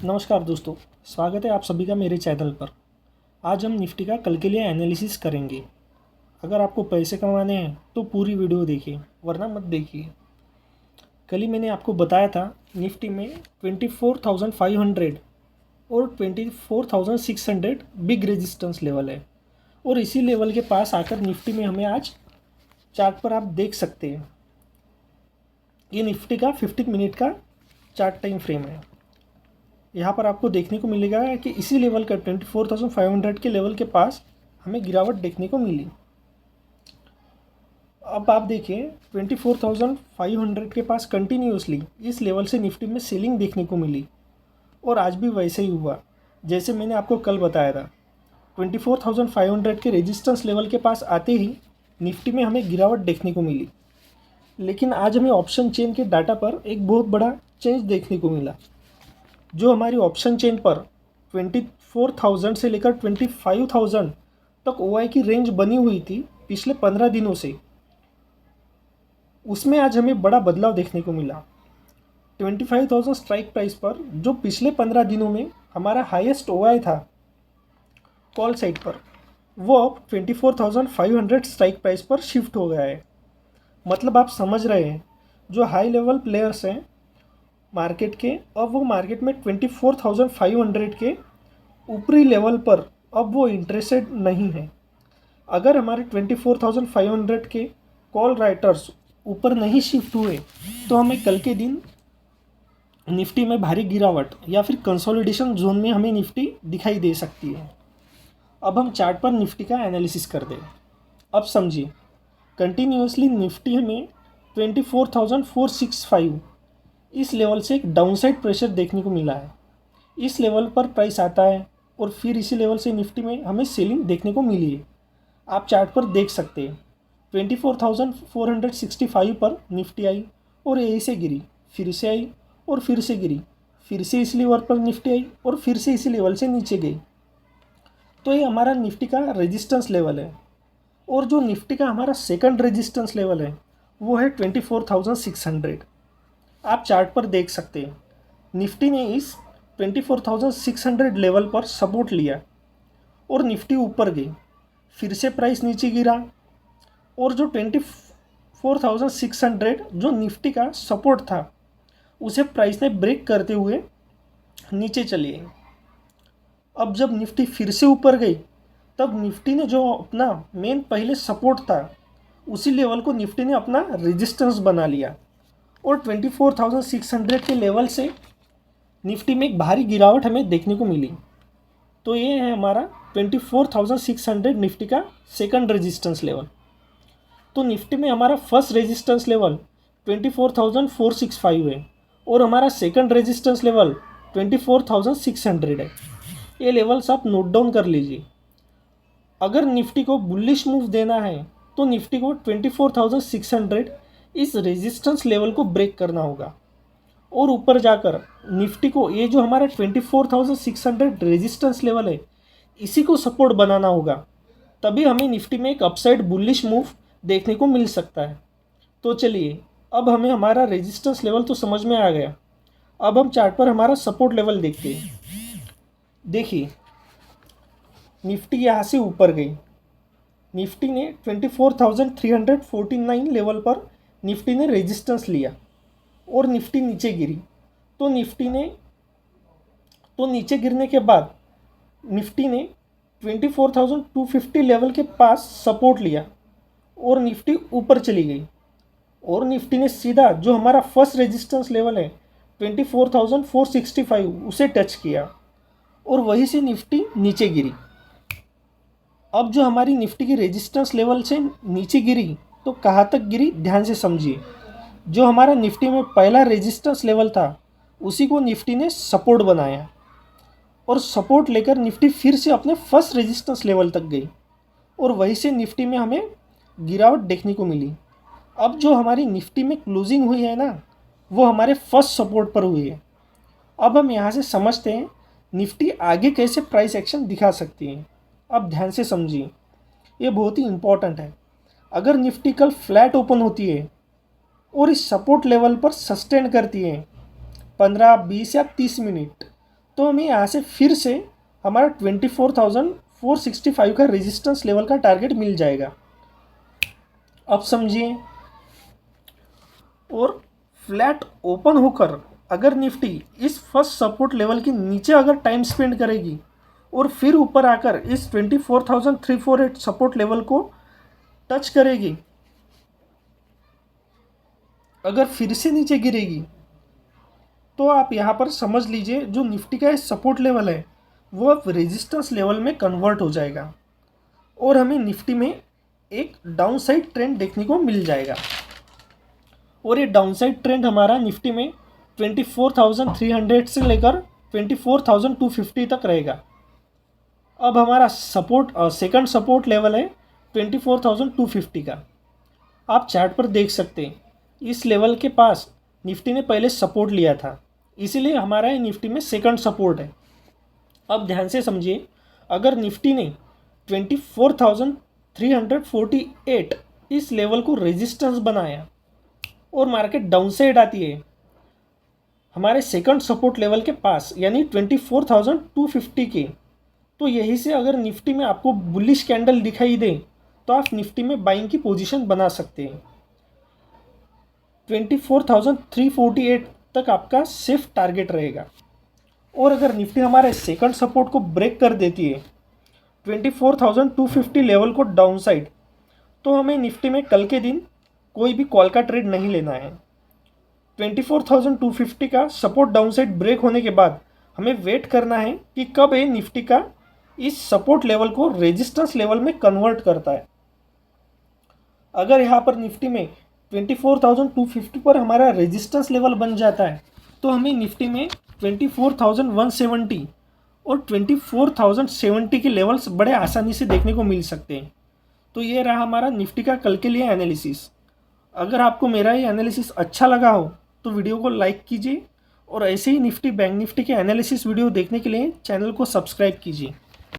नमस्कार दोस्तों, स्वागत है आप सभी का मेरे चैनल पर। आज हम निफ्टी का कल के लिए एनालिसिस करेंगे। अगर आपको पैसे कमाने हैं तो पूरी वीडियो देखिए, वरना मत देखिए। कल ही मैंने आपको बताया था निफ्टी में 24,500 और 24,600 बिग रेजिस्टेंस लेवल है, और इसी लेवल के पास आकर निफ्टी में हमें आज चार्ट पर आप देख सकते हैं। ये निफ्टी का 15 मिनट का चार्ट टाइम फ्रेम है। यहाँ पर आपको देखने को मिलेगा कि इसी लेवल का 24,500 के लेवल के पास हमें गिरावट देखने को मिली। अब आप देखिए 24,500 के पास कंटिन्यूसली इस लेवल से निफ्टी में सेलिंग देखने को मिली, और आज भी वैसे ही हुआ जैसे मैंने आपको कल बताया था। 24,500 के रेजिस्टेंस लेवल के पास आते ही निफ्टी में हमें गिरावट देखने को मिली, लेकिन आज हमें ऑप्शन चेन के डाटा पर एक बहुत बड़ा चेंज देखने को मिला। जो हमारी ऑप्शन चेन पर 24,000 से लेकर 25,000 तक ओआई की रेंज बनी हुई थी पिछले 15 दिनों से, उसमें आज हमें बड़ा बदलाव देखने को मिला। 25,000 स्ट्राइक प्राइस पर जो पिछले 15 दिनों में हमारा हाईएस्ट ओआई था कॉल साइड पर, वो अब 24,500 स्ट्राइक प्राइस पर शिफ्ट हो गया है। मतलब आप समझ रहे हैं, जो हाई लेवल प्लेयर्स हैं मार्केट के, अब वो मार्केट में 24,500 के ऊपरी लेवल पर अब वो इंटरेस्टेड नहीं है। अगर हमारे 24,500 के कॉल राइटर्स ऊपर नहीं शिफ्ट हुए तो हमें कल के दिन निफ्टी में भारी गिरावट या फिर कंसोलिडेशन जोन में हमें निफ्टी दिखाई दे सकती है। अब हम चार्ट पर निफ्टी का एनालिसिस कर दें। अब समझिए, कंटिन्यूसली निफ्टी हमें 24,465 इस लेवल से एक डाउनसाइड प्रेशर देखने को मिला है। इस लेवल पर प्राइस आता है और फिर इसी लेवल से निफ्टी में हमें सेलिंग देखने को मिली है। आप चार्ट पर देख सकते हैं 24,465 पर निफ्टी आई और यहीं से गिरी, फिर से आई और फिर से गिरी, फिर से इस लेवल पर निफ्टी आई और फिर से इसी लेवल से नीचे गई। तो ये हमारा निफ्टी का रेजिस्टेंस लेवल है, और जो निफ्टी का हमारा सेकंड रेजिस्टेंस लेवल है वो है 24,600। आप चार्ट पर देख सकते हैं निफ्टी ने इस 24,600 लेवल पर सपोर्ट लिया और निफ्टी ऊपर गई, फिर से प्राइस नीचे गिरा, और जो 24,600 जो निफ्टी का सपोर्ट था उसे प्राइस ने ब्रेक करते हुए नीचे चली गई। अब जब निफ्टी फिर से ऊपर गई तब निफ्टी ने जो अपना मेन पहले सपोर्ट था उसी लेवल को निफ्टी ने अपना रेजिस्टेंस बना लिया, और 24,600 के लेवल से निफ्टी में एक भारी गिरावट हमें देखने को मिली। तो ये है हमारा 24,600 निफ्टी का सेकंड रेजिस्टेंस लेवल। तो निफ्टी में हमारा फर्स्ट रेजिस्टेंस लेवल 24,465 है और हमारा सेकंड रेजिस्टेंस लेवल 24,600 है। ये लेवल्स आप नोट डाउन कर लीजिए। अगर निफ्टी को बुलिश मूव देना है तो निफ्टी को 24,600 इस रेजिस्टेंस लेवल को ब्रेक करना होगा, और ऊपर जाकर निफ्टी को ये जो हमारा 24,600 रेजिस्टेंस लेवल है इसी को सपोर्ट बनाना होगा। तभी हमें निफ्टी में एक अपसाइड बुलिश मूव देखने को मिल सकता है। तो चलिए, अब हमें हमारा रेजिस्टेंस लेवल तो समझ में आ गया। अब हम चार्ट पर हमारा सपोर्ट लेवल देखते हैं। देखिए, निफ्टी यहाँ से ऊपर गई, निफ्टी ने 24,349 लेवल पर निफ्टी ने रेजिस्टेंस लिया और निफ्टी नीचे गिरी। तो नीचे गिरने के बाद निफ्टी ने 24,250 लेवल के पास सपोर्ट लिया और निफ्टी ऊपर चली गई, और निफ्टी ने सीधा जो हमारा फर्स्ट रेजिस्टेंस लेवल है 24,465 उसे टच किया, और वहीं से निफ्टी नीचे गिरी। अब जो हमारी निफ्टी की रेजिस्टेंस लेवल से नीचे गिरी तो कहाँ तक गिरी ध्यान से समझिए। जो हमारा निफ्टी में पहला रेजिस्टेंस लेवल था उसी को निफ्टी ने सपोर्ट बनाया, और सपोर्ट लेकर निफ्टी फिर से अपने फर्स्ट रेजिस्टेंस लेवल तक गई, और वहीं से निफ्टी में हमें गिरावट देखने को मिली। अब जो हमारी निफ्टी में क्लोजिंग हुई है ना, वो हमारे फर्स्ट सपोर्ट पर हुई है। अब हम यहाँ से समझते हैं निफ्टी आगे कैसे प्राइस एक्शन दिखा सकती है। अब ध्यान से समझिए, ये बहुत ही इम्पॉर्टेंट है। अगर निफ्टी कल फ्लैट ओपन होती है और इस सपोर्ट लेवल पर सस्टेन करती है 15, 20 या 30 मिनट, तो हमें यहाँ से फिर से हमारा 24,465 का रेजिस्टेंस लेवल का टारगेट मिल जाएगा। अब समझिए, और फ्लैट ओपन होकर अगर निफ्टी इस फर्स्ट सपोर्ट लेवल के नीचे अगर टाइम स्पेंड करेगी और फिर ऊपर आकर इस 24,348 सपोर्ट लेवल को टच करेगी, अगर फिर से नीचे गिरेगी, तो आप यहाँ पर समझ लीजिए जो निफ्टी का सपोर्ट लेवल है वो अब रेजिस्टेंस लेवल में कन्वर्ट हो जाएगा और हमें निफ्टी में एक डाउनसाइड ट्रेंड देखने को मिल जाएगा। और ये डाउनसाइड ट्रेंड हमारा निफ्टी में 24,300 से लेकर 24,250 तक रहेगा। अब हमारा सपोर्ट सेकंड सपोर्ट लेवल है 24,250 का। आप चार्ट पर देख सकते हैं इस लेवल के पास निफ्टी ने पहले सपोर्ट लिया था, इसीलिए हमारा ये निफ्टी में सेकंड सपोर्ट है। अब ध्यान से समझिए, अगर निफ्टी ने 24,348 इस लेवल को रेजिस्टेंस बनाया और मार्केट डाउन साइड आती है हमारे सेकंड सपोर्ट लेवल के पास यानी 24,250 के, तो यहीं से अगर निफ्टी में आपको बुलिश कैंडल दिखाई दे तो आप निफ्टी में बाइंग की पोजीशन बना सकते हैं। 24,348 तक आपका सेफ टारगेट रहेगा। और अगर निफ्टी हमारे सेकंड सपोर्ट को ब्रेक कर देती है 24,250 लेवल को डाउन साइड, तो हमें निफ्टी में कल के दिन कोई भी कॉल का ट्रेड नहीं लेना है। 24,250 का सपोर्ट डाउन साइड ब्रेक होने के बाद हमें वेट करना है कि कब ये निफ्टी का इस सपोर्ट लेवल को रेजिस्टेंस लेवल में कन्वर्ट करता है। अगर यहाँ पर निफ्टी में 24,250 पर हमारा रेजिस्टेंस लेवल बन जाता है तो हमें निफ्टी में 24,170 और 24,070 के लेवल्स बड़े आसानी से देखने को मिल सकते हैं। तो ये रहा हमारा निफ्टी का कल के लिए एनालिसिस। अगर आपको मेरा ये एनालिसिस अच्छा लगा हो तो वीडियो को लाइक कीजिए और ऐसे ही निफ्टी बैंक निफ्टी के एनालिसिस वीडियो देखने के लिए चैनल को सब्सक्राइब कीजिए।